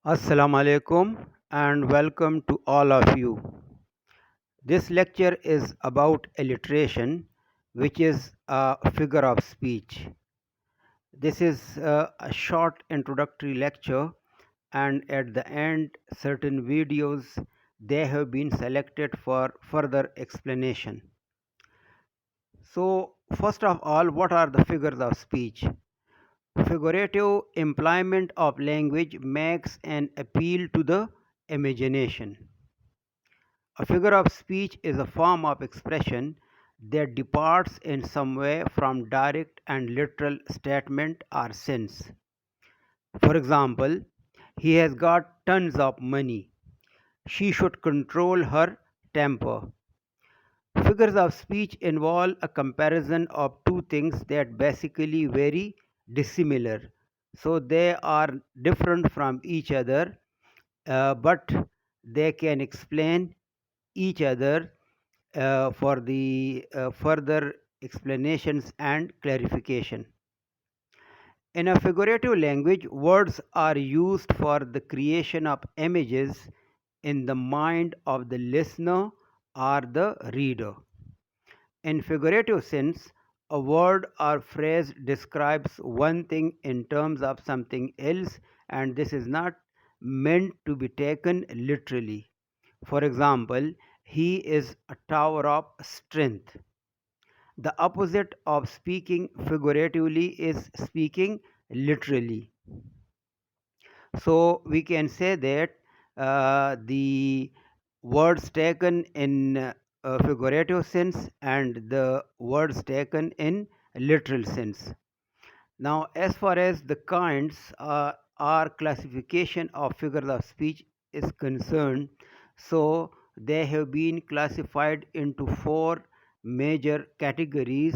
Assalamu alaikum and welcome to all of you. This lecture is about alliteration, which is a figure of speech. This is a short introductory lecture, and at the end, certain videos they have been selected for further explanation. So, first of all, what are the figures of speech? Figurative employment of language makes an appeal to the imagination. A figure of speech is a form of expression that departs in some way from direct and literal statement or sense. For example, he has got tons of money. She should control her temper. Figures of speech involve a comparison of two things that basically very dissimilar. So they are different from each other, but they can explain each other for the further explanations and clarification. In a figurative language, words are used for the creation of images in the mind of the listener or the reader. In figurative sense, a word or phrase describes one thing in terms of something else, and this is not meant to be taken literally. For example, he is a tower of strength. The opposite of speaking figuratively is speaking literally. So we can say that the words taken in figurative sense and the words taken in literal sense. Now, as far as the kinds or classification of figures of speech is concerned, so they have been classified into four major categories.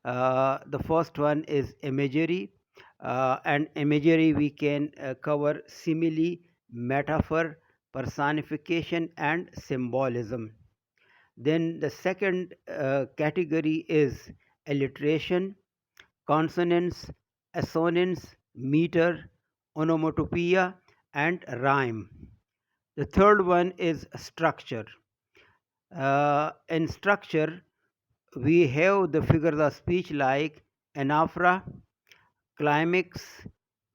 The first one is imagery, and imagery we can cover simile, metaphor, personification, and symbolism. Then the second category is alliteration, consonants, assonance, meter, onomatopoeia, and rhyme. The third one is structure. In structure, we have the figures of speech like anaphora, climax,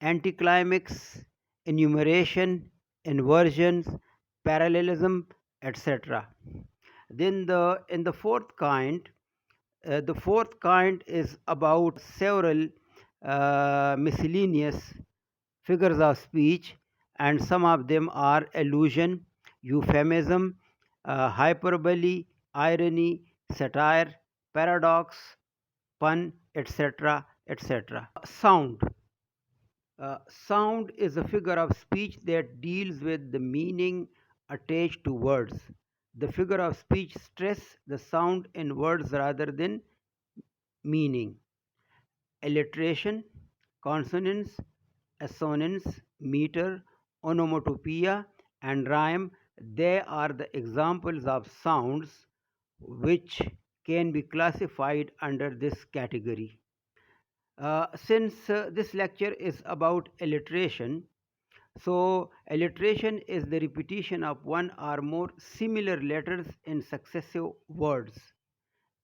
anticlimax, enumeration, inversions, parallelism, etc. Then the fourth kind is about several miscellaneous figures of speech, and some of them are allusion, euphemism, hyperbole, irony, satire, paradox, pun, etc. etc. Sound. Sound is a figure of speech that deals with the meaning attached to words. The figure of speech stress the sound in words rather than meaning. Alliteration, consonants, assonance, meter, onomatopoeia, and rhyme, they are the examples of sounds which can be classified under this category. Since this lecture is about alliteration, so alliteration is the repetition of one or more similar letters in successive words.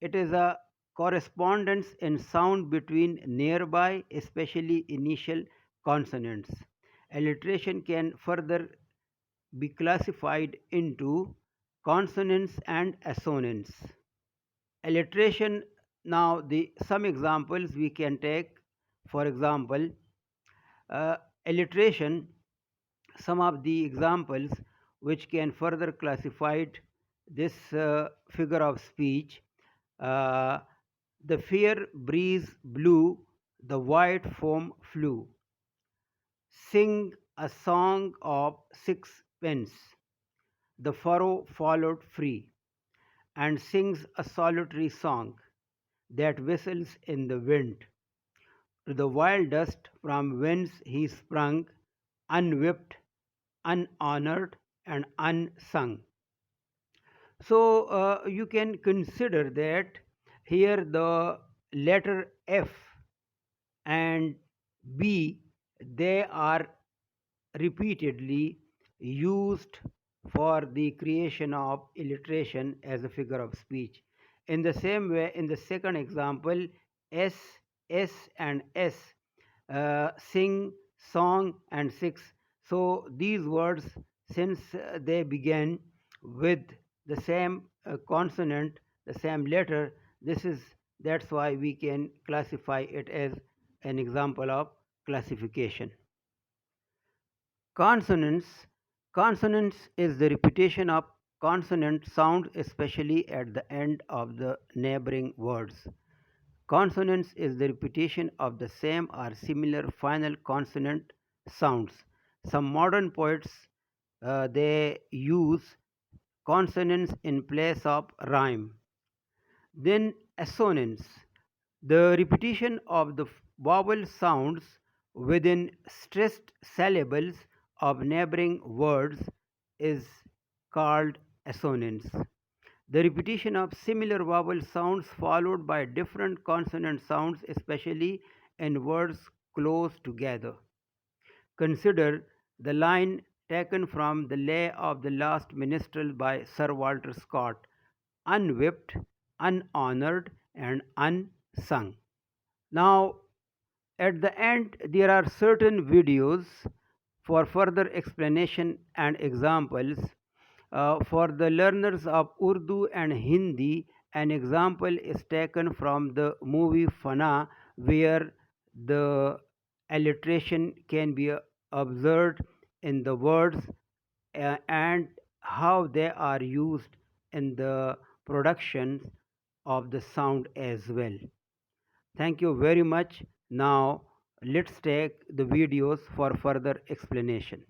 It is a correspondence in sound between nearby, especially initial consonants. Alliteration can further be classified into consonants and assonance. Alliteration, now the some examples we can take. For example, uh, alliteration, some of the examples which can further classify this figure of speech. uh, the fair breeze blew, the white foam flew. Sing a song of sixpence, the furrow followed free, and sings a solitary song that whistles in the wind. To the wild dust from whence he sprung, unwhipped, unhonored, and unsung. So you can consider that here the letter F and B, they are repeatedly used for the creation of alliteration as a figure of speech. In the same way, in the second example, S, S, and S, sing, song, and six. So these words, since they began with the same consonant, the same letter, this is that's why we can classify it as an example of classification. Consonants. Consonants is the repetition of consonant sounds, especially at the end of the neighboring words. Consonance is the repetition of the same or similar final consonant sounds. Some modern poets they use consonants in place of rhyme. Then assonance, the repetition of the vowel sounds within stressed syllables of neighboring words is called assonance. The repetition of similar vowel sounds followed by different consonant sounds, especially in words close together. Consider the line taken from the Lay of the Last Minstrel by Sir Walter Scott: unwhipped, unhonored, and unsung. Now, at the end, there are certain videos for further explanation and examples. For the learners of Urdu and Hindi, an example is taken from the movie Fana, where the alliteration can be observed in the words and how they are used in the productions of the sound as well. Thank you very much. Now, let's take the videos for further explanation.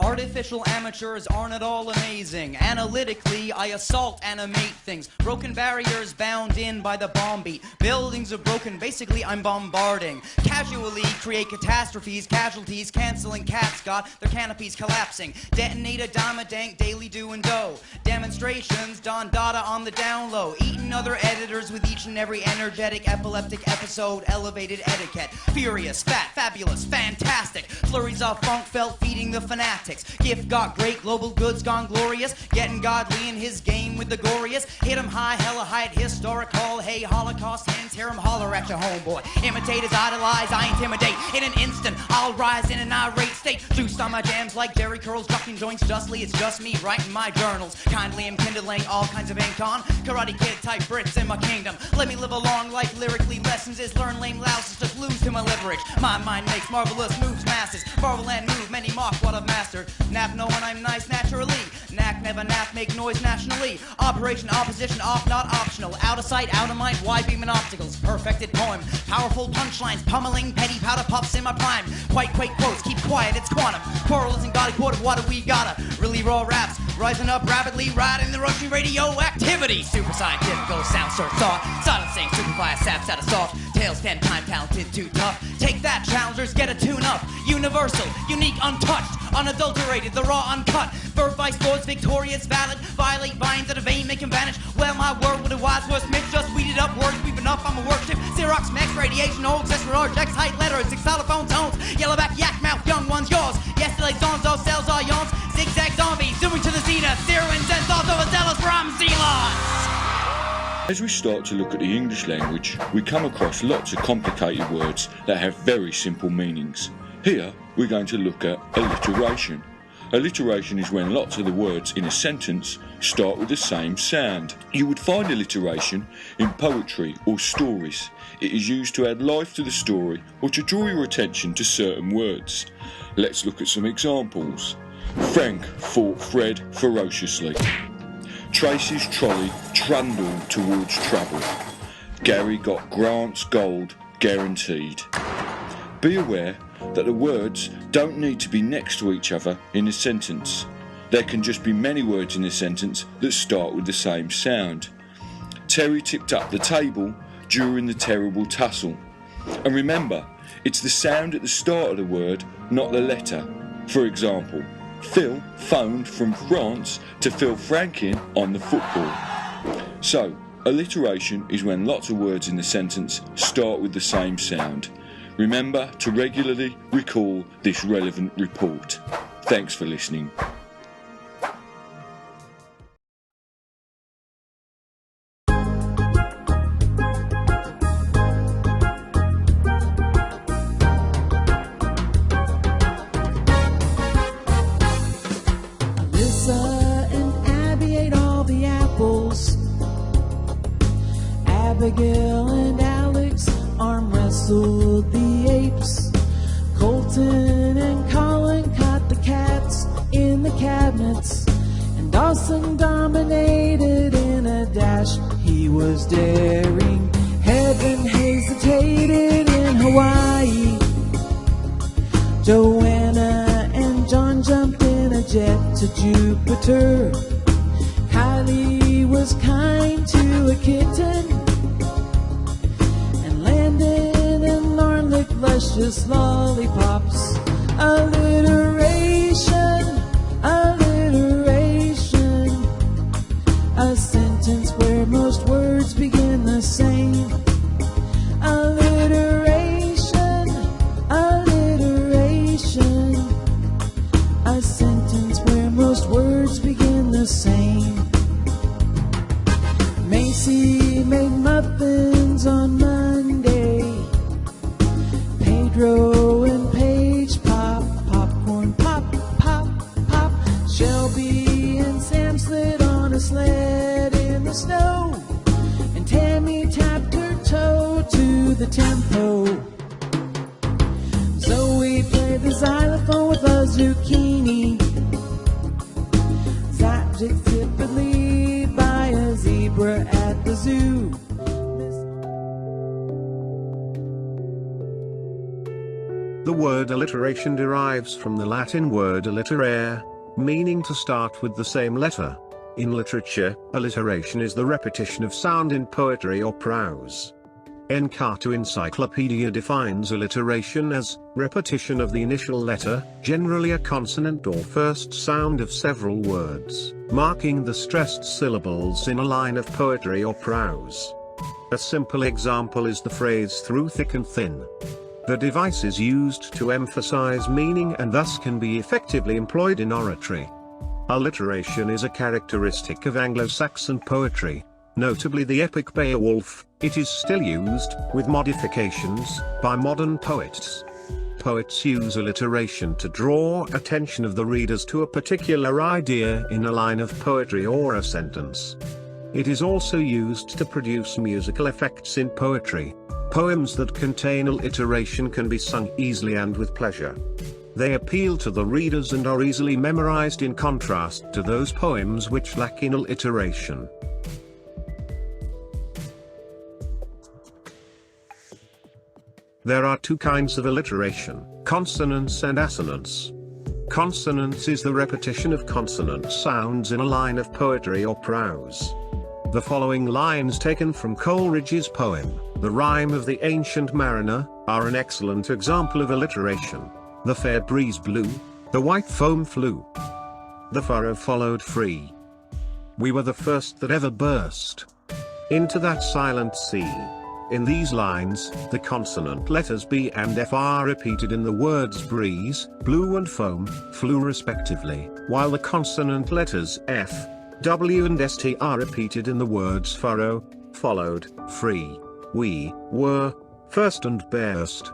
Artificial amateurs aren't at all amazing. Analytically, I assault, animate things. Broken barriers bound in by the bomb beat. Buildings are broken, basically I'm bombarding. Casually create catastrophes, casualties, canceling cats got their canopies collapsing. Detonate a dime a dank, daily do and do. Demonstrations, Don Dada on the down low. Eating other editors with each and every energetic, epileptic episode, elevated etiquette. Furious, fat, fabulous, fantastic. Flurries of funk felt feeding the fanatics. Gift got great, global goods gone glorious. Getting godly in his game with the goriest. Hit him high, hella height, historical. Hey, Holocaust hands, hear him holler at your homeboy. Imitators idolize, I intimidate. In an instant, I'll rise in an irate state. Juiced on my jams like Jerry curls, ducking joints justly. It's just me writing my journals. Kindly am kindling all kinds of ink on. Karate Kid type Brits in my kingdom. Let me live along like lyrically lessons is learn lame louses to blues to my leverage. My mind makes marvelous moves, masses. Marvel and move, many mock what I've mastered. Nap knowing I'm nice naturally. Knack never nap, make noise nationally. Operation opposition off, not optional. Out of sight, out of mind, wide beaming obstacles. Perfected poem, powerful punchlines, pummeling petty powder puffs in my prime. Quite quake quotes, keep quiet, it's quantum. Quarrel isn't got a quarter, what do we gotta? Really raw raps, rising up rapidly, riding the rushing radioactivity. Super scientific, sound search thought. Silencing, superfly saps out of soft. Tails 10 time talented, too tough. Take that, challengers, get a tune up. Universal, unique, untouched. Unadulterated, the raw uncut. Birth by sports, victorious, valid. Violate vines at a vein, make him vanish. Well, my word with a wise worst myth. Just weeded up, words weaving up, I'm a worship. Xerox, max, radiation, old, large, X, height, letters, six xylophone tones. Yellowback, yak mouth, young ones, yours. Yesterday's dawns, all cells are yawns. Zigzag zombies, zooming to the zenith. Zero and ten thoughts overzealous for I'm zealous. As we start to look at the English language, we come across lots of complicated words that have very simple meanings. Here, we're going to look at alliteration. Alliteration is when lots of the words in a sentence start with the same sound. You would find alliteration in poetry or stories. It is used to add life to the story or to draw your attention to certain words. Let's look at some examples. Frank fought Fred ferociously. Tracy's trolley trundled towards trouble. Gary got Grant's gold guaranteed. Be aware that the words don't need to be next to each other in a sentence. There can just be many words in a sentence that start with the same sound. Terry tipped up the table during the terrible tussle. And remember, it's the sound at the start of the word, not the letter. For example, Phil phoned from France to fill Frank in on the football. So, alliteration is when lots of words in the sentence start with the same sound. Remember to regularly recall this relevant report. Thanks for listening. Alyssa and Abby ate all the apples. Abigail and Alex arm wrestled the apes. Colton and Colin caught the cats in the cabinets. And Dawson dominated in a dash. He was daring. Heaven hesitated in Hawaii. Joanna and John jumped in a jet to Jupiter. Kylie was kind to a kitten. And Landon and Lauren licked luscious lollipops. Alliteration, alliteration. A sentence where most words begin the same. Alliteration, alliteration. A sentence where most words begin the same. Macy made muffins on Monday. Pedro and Paige pop popcorn, pop, pop, pop. Shelby and Sam slid on a sled in the snow. And Tammy tapped her toe to the tempo. Zoe played the xylophone with a zucchini. Zajic typically by a zebra at the zoo. The word alliteration derives from the Latin word alliterare, meaning to start with the same letter. In literature, alliteration is the repetition of sound in poetry or prose. Encarta Encyclopedia defines alliteration as repetition of the initial letter, generally a consonant or first sound of several words, marking the stressed syllables in a line of poetry or prose. A simple example is the phrase through thick and thin. The device is used to emphasize meaning and thus can be effectively employed in oratory. Alliteration is a characteristic of Anglo-Saxon poetry, notably the epic Beowulf. It is still used, with modifications, by modern poets. Poets use alliteration to draw attention of the readers to a particular idea in a line of poetry or a sentence. It is also used to produce musical effects in poetry. Poems that contain alliteration can be sung easily and with pleasure. They appeal to the readers and are easily memorized in contrast to those poems which lack in alliteration. There are two kinds of alliteration, consonance and assonance. Consonance is the repetition of consonant sounds in a line of poetry or prose. The following lines taken from Coleridge's poem, The Rime of the Ancient Mariner, are an excellent example of alliteration. The fair breeze blew, the white foam flew, the furrow followed free. We were the first that ever burst into that silent sea. In these lines, the consonant letters B and F are repeated in the words breeze, blew and foam, flew respectively, while the consonant letters F, W and ST are repeated in the words furrow, followed, free, we, were, first and burst.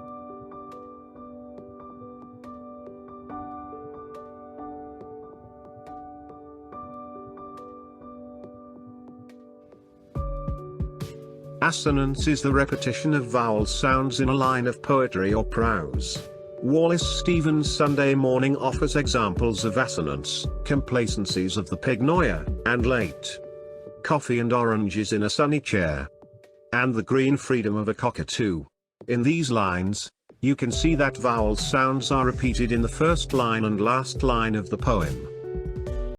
Assonance is the repetition of vowel sounds in a line of poetry or prose. Wallace Stevens' Sunday Morning offers examples of assonance: complacencies of the pignoia, and late. Coffee and oranges in a sunny chair. And the green freedom of a cockatoo. In these lines, you can see that vowel sounds are repeated in the first line and last line of the poem.